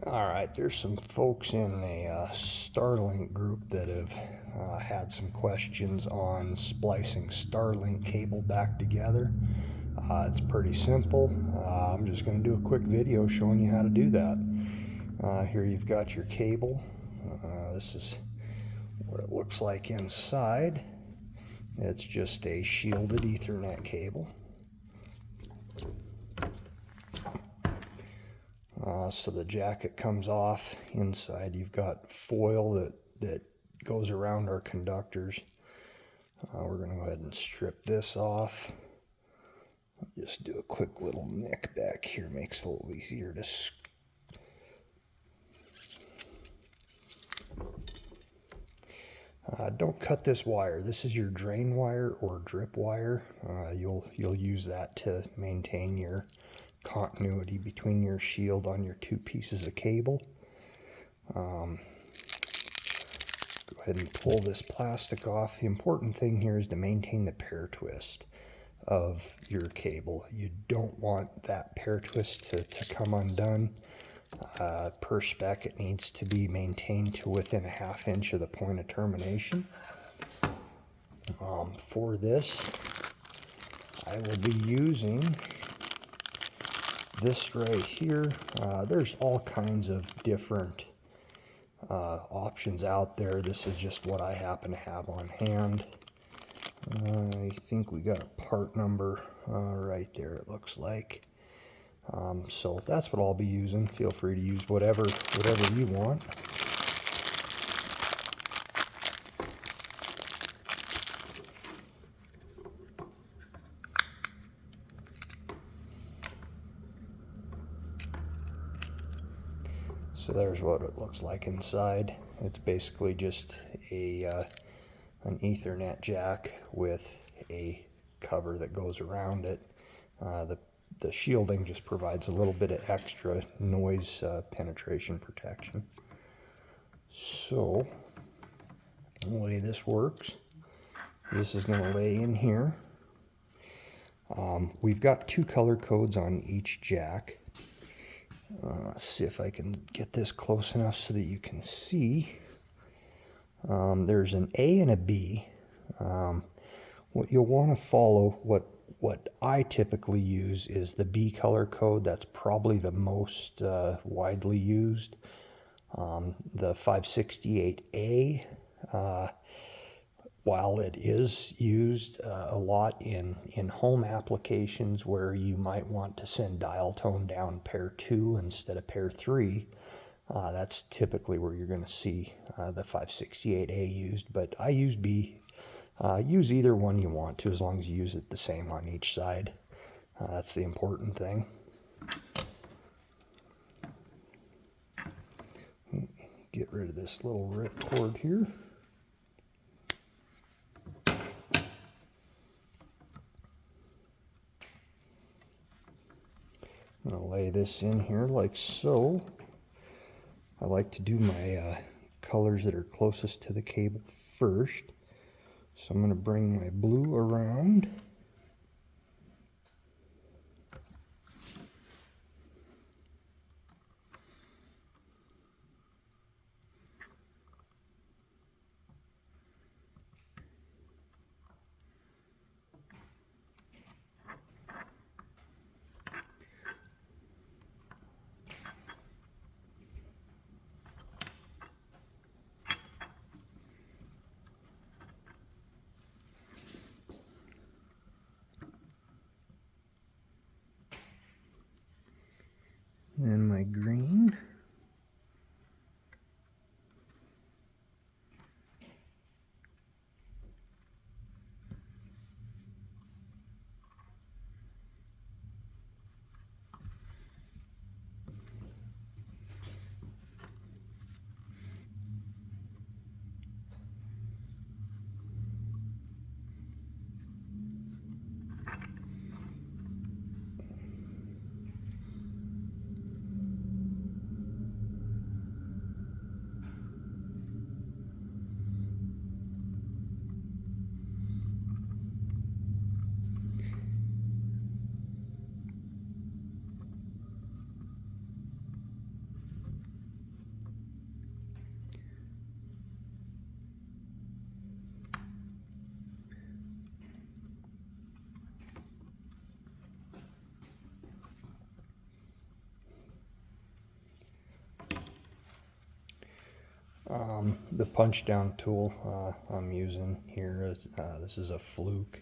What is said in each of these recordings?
Alright, there's some folks in a Starlink group that have had some questions on splicing Starlink cable back together. It's pretty simple. I'm just going to do a quick video showing you how to do that. Here you've got your cable. This is what it looks like inside. It's just a shielded Ethernet cable. So the jacket comes off. Inside you've got foil that goes around our conductors. We're going to go ahead and strip this off. Just do a quick little nick back here, makes it a little easier to don't cut this wire. This is your drain wire or drip wire. You'll use that to maintain your continuity between your shield on your two pieces of cable. Go ahead and pull this plastic off. The important thing here is to maintain the pear twist of your cable. You don't want that pear twist to come undone. Per spec, it needs to be maintained to within a ½ inch of the point of termination. For this, I will be using this right here. There's all kinds of different options out there. This is just what I happen to have on hand. I think we got a part number right there, it looks like. So that's what I'll be using. Feel free to use whatever you want. So there's what it looks like inside. It's basically just an Ethernet jack with a cover that goes around it. The shielding just provides a little bit of extra noise penetration protection. So the way this works, this is going to lay in here. We've got two color codes on each jack. Let's see if I can get this close enough so that you can see. There's an A and a B. What you'll want to follow, what I typically use is the B color code. That's probably the most widely used. The 568A, while it is used a lot in home applications where you might want to send dial tone down pair 2 instead of pair 3, that's typically where you're going to see the 568A used, but I use B. Use either one you want to, as long as you use it the same on each side. That's the important thing. Get rid of this little rip cord here. I'm going to lay this in here like so. I like to do my colors that are closest to the cable first. So I'm going to bring my blue around. And my green. The punch down tool I'm using here is this is a Fluke.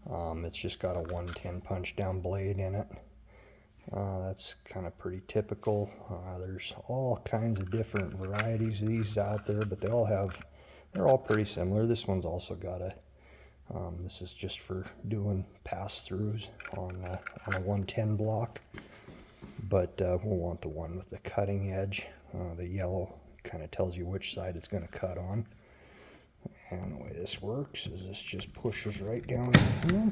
It's just got a 110 punch down blade in it. That's kind of pretty typical. There's all kinds of different varieties of these out there, but they're all pretty similar. This one's also got a this is just for doing pass-throughs on a 110 block, but we'll want the one with the cutting edge. The yellow kind of tells you which side it's going to cut on. And the way this works is this just pushes right down in here.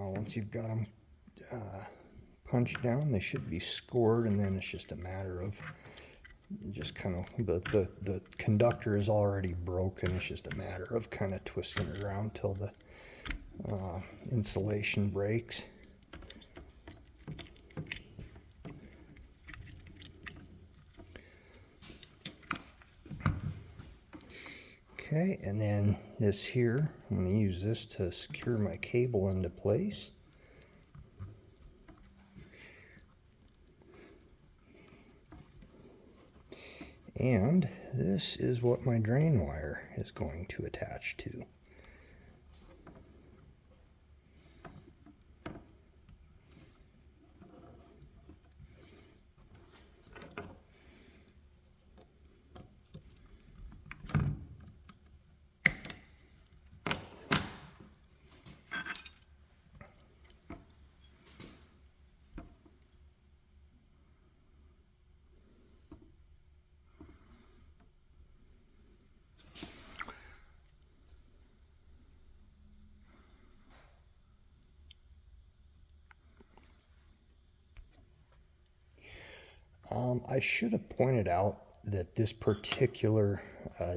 Once you've got them punched down, they should be scored, and then it's just a matter of just kind of the conductor is already broken. It's just a matter of kind of twisting it around till the insulation breaks. Okay, and then this here, I'm going to use this to secure my cable into place. And this is what my drain wire is going to attach to. I should have pointed out that this particular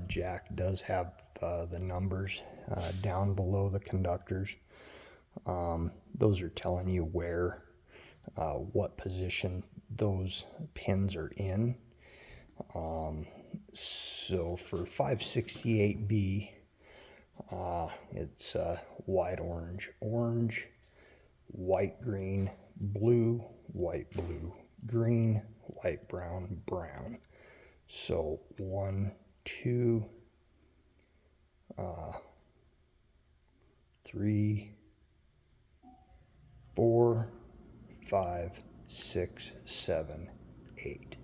jack does have the numbers down below the conductors. Those are telling you where, what position those pins are in. So for 568B, it's white, orange, orange, white, green, blue, white, blue, green, white, brown, brown. So 1, 2, 3, 4, 5, 6, 7, 8.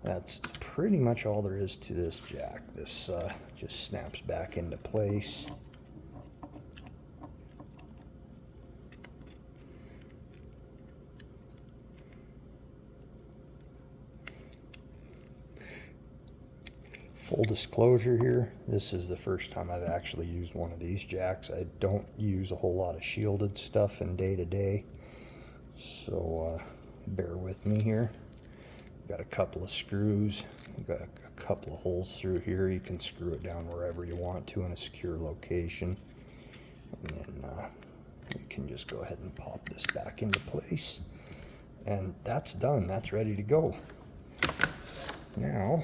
That's pretty much all there is to this jack. This just snaps back into place. Full disclosure here, this is the first time I've actually used one of these jacks. I don't use a whole lot of shielded stuff in day-to-day, so bear with me here. Got a couple of screws, got a couple of holes through here. You can screw it down wherever you want to in a secure location, and then you can just go ahead and pop this back into place, and that's done. That's ready to go. Now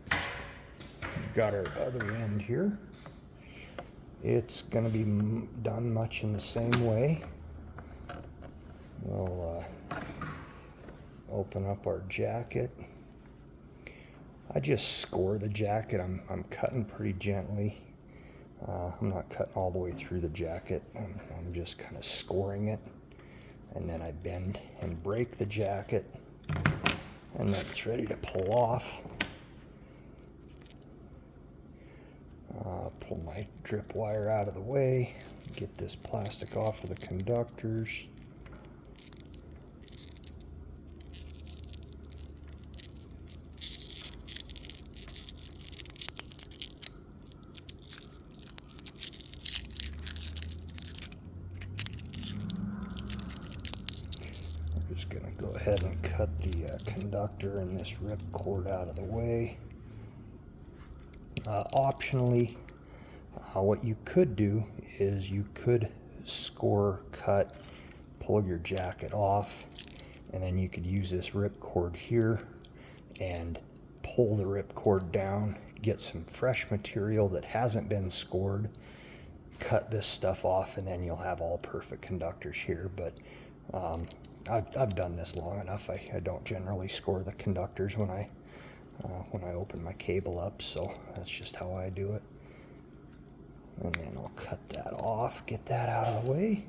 we've got our other end here. It's going to be done much in the same way. We'll open up our jacket. I just score the jacket. I'm cutting pretty gently. I'm not cutting all the way through the jacket. I'm just kind of scoring it, and then I bend and break the jacket, and that's ready to pull off. Pull my drip wire out of the way, get this plastic off of the conductors. I'm just going to go ahead and cut the conductor and this rip cord out of the way. Optionally, What you could do is you could score, cut, pull your jacket off, and then you could use this ripcord here and pull the ripcord down, get some fresh material that hasn't been scored, cut this stuff off, and then you'll have all perfect conductors here. But I've done this long enough. I don't generally score the conductors when I open my cable up, so that's just how I do it. And then I'll cut that off, get that out of the way.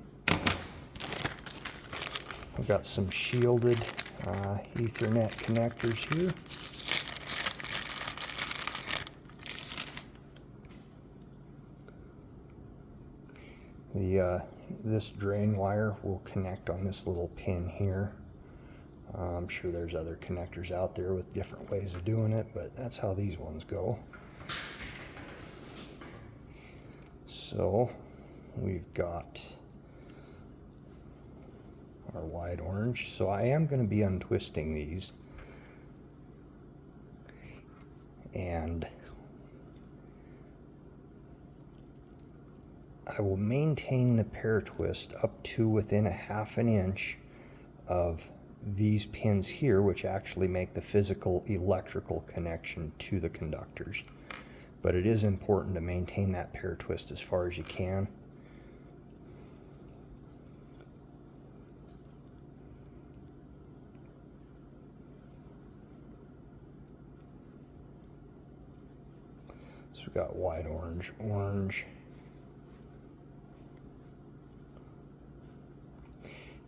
I've got some shielded Ethernet connectors here. This drain wire will connect on this little pin here. I'm sure there's other connectors out there with different ways of doing it, but that's how these ones go. So we've got our wide orange. So I am going to be untwisting these, and I will maintain the pair twist up to within 1/2 an inch of these pins here, which actually make the physical electrical connection to the conductors. But it is important to maintain that pair twist as far as you can. So we've got wide orange, orange.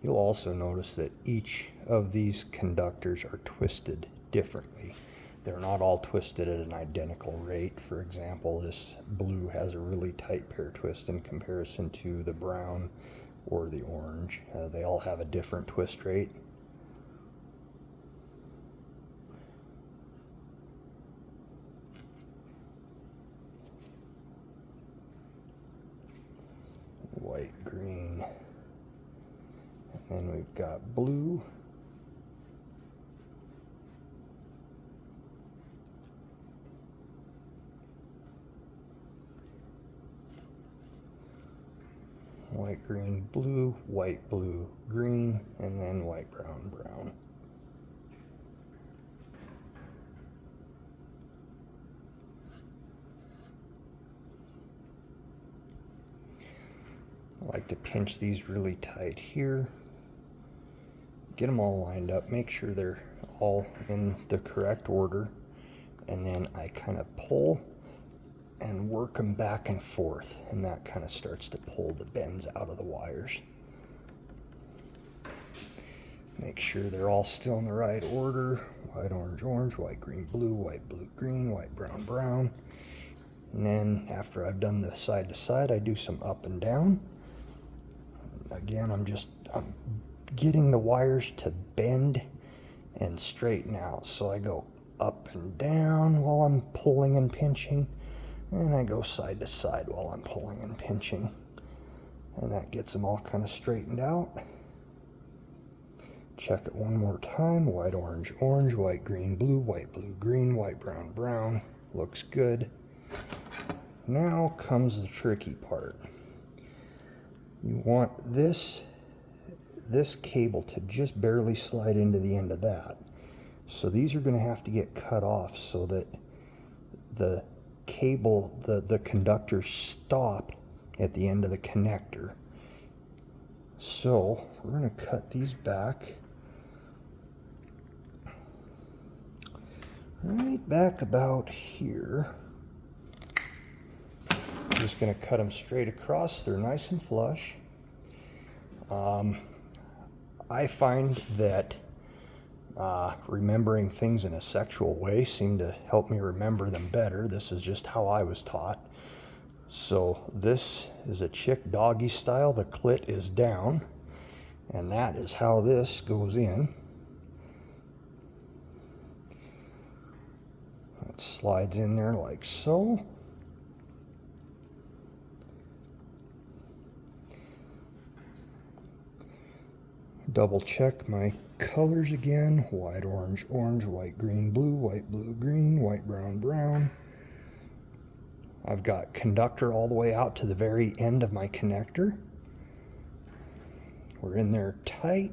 You'll also notice that each of these conductors are twisted differently. They're not all twisted at an identical rate. For example, this blue has a really tight pair twist in comparison to the brown or the orange. They all have a different twist rate. White, green. And we've got blue. White, green, blue, white, blue, green, and then white, brown, brown. I like to pinch these really tight here. Get them all lined up, make sure they're all in the correct order, and then I kind of pull and work them back and forth, and that kind of starts to pull the bends out of the wires. Make sure they're all still in the right order. White, orange, orange, white, green, blue, green, white, brown, brown. And then after I've done the side to side, I do some up and down. Again, I'm getting the wires to bend and straighten out. So I go up and down while I'm pulling and pinching, and I go side to side while I'm pulling and pinching. And that gets them all kind of straightened out. Check it one more time. White, orange, orange, white, green, blue, green, white, brown, brown. Looks good. Now comes the tricky part. You want this cable to just barely slide into the end of that. So these are going to have to get cut off so that the cable, the conductors stop at the end of the connector. So we're going to cut these back. Right back about here. Just going to cut them straight across. They're nice and flush. I find that remembering things in a sexual way seem to help me remember them better. This is just how I was taught. So this is a chick doggy style. The clit is down, and that is how this goes in. It slides in there like so. Double check my colors again. White, orange, orange, white, green, blue, green, white, brown, brown. I've got conductor all the way out to the very end of my connector. We're in there tight.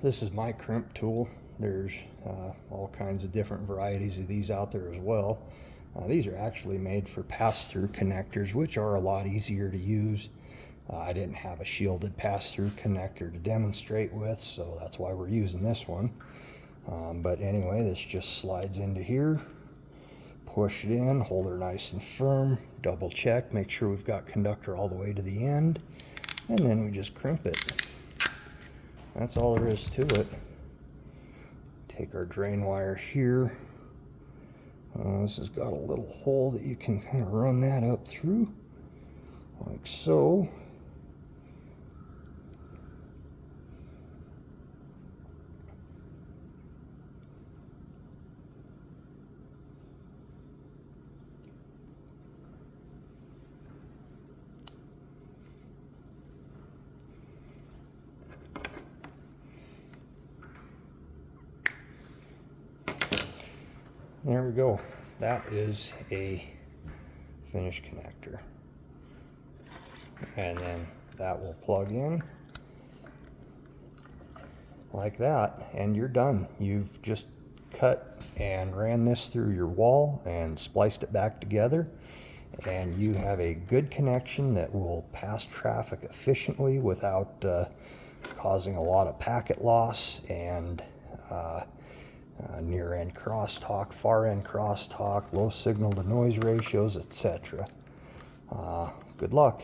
This is my crimp tool. There's all kinds of different varieties of these out there as well. These are actually made for pass-through connectors, which are a lot easier to use. I didn't have a shielded pass-through connector to demonstrate with, so that's why we're using this one. But anyway, this just slides into here. Push it in, hold her nice and firm, double check, make sure we've got conductor all the way to the end, and then we just crimp it. That's all there is to it. Take our drain wire here. This has got a little hole that you can kind of run that up through, like so. There we go. That is a finished connector. And then that will plug in like that, and you're done. You've just cut and ran this through your wall and spliced it back together, and you have a good connection that will pass traffic efficiently without causing a lot of packet loss and near end crosstalk, far end crosstalk, low signal to noise ratios, etc. Good luck.